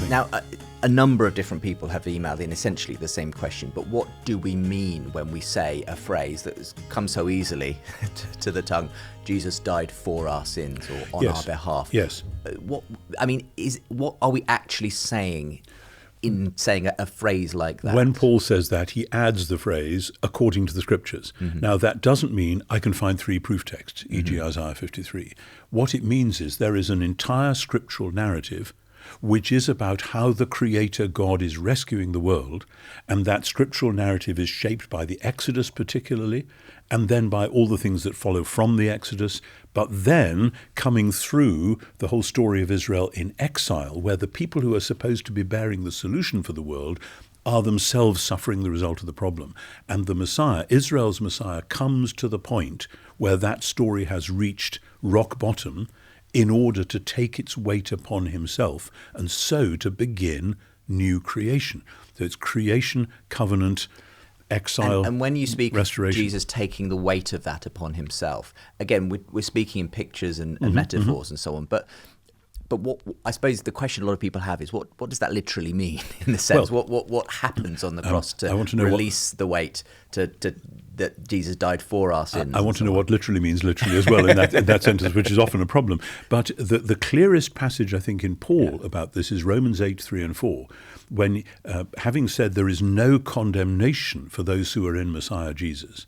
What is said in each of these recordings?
Now, a number of different people have emailed in essentially the same question, but what do we mean when we say a phrase that has come so easily to the tongue, Jesus died for our sins or on our behalf? Yes. What are we actually saying in saying a phrase like that? When Paul says that, he adds the phrase, according to the scriptures. Mm-hmm. Now, that doesn't mean I can find 3 proof texts, e.g. Isaiah 53. What it means is there is an entire scriptural narrative which is about how the Creator God is rescuing the world, and that scriptural narrative is shaped by the Exodus particularly, and then by all the things that follow from the Exodus, but then coming through the whole story of Israel in exile, where the people who are supposed to be bearing the solution for the world are themselves suffering the result of the problem. And the Messiah, Israel's Messiah, comes to the point where that story has reached rock bottom, in order to take its weight upon himself and so to begin new creation. So it's creation, covenant, exile, and when you speak restoration. Of Jesus taking the weight of that upon himself, again, we're speaking in pictures and metaphors and so on, but what I suppose the question a lot of people have is what does that literally mean in the sense? Well, what happens on the cross to release the weight that Jesus died for our sins? I want to know what literally means literally as well in that sentence, which is often a problem. But the clearest passage, I think, in Paul about this is Romans 8, 3 and 4, when having said there is no condemnation for those who are in Messiah Jesus,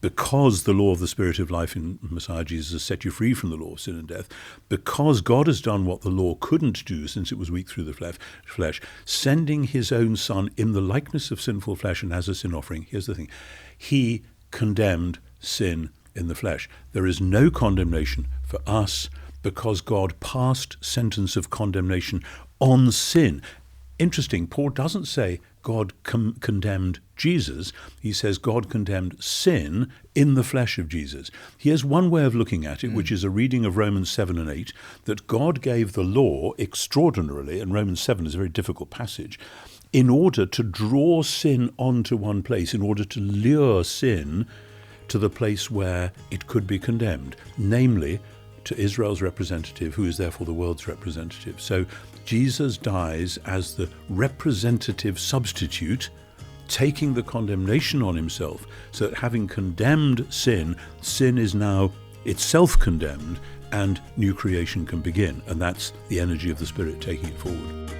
because the law of the Spirit of life in Messiah Jesus has set you free from the law of sin and death, because God has done what the law couldn't do since it was weak through the flesh, sending his own Son in the likeness of sinful flesh and as a sin offering. Here's the thing. He condemned sin in the flesh. There is no condemnation for us because God passed sentence of condemnation on sin. Interesting, Paul doesn't say God condemned Jesus. He says God condemned sin in the flesh of Jesus. Here's one way of looking at it, which is a reading of Romans 7 and 8, that God gave the law extraordinarily, and Romans 7 is a very difficult passage, in order to draw sin onto one place, in order to lure sin to the place where it could be condemned, namely to Israel's representative, who is therefore the world's representative. So Jesus dies as the representative substitute, taking the condemnation on himself, so that having condemned sin, sin is now itself condemned, and new creation can begin. And that's the energy of the Spirit taking it forward.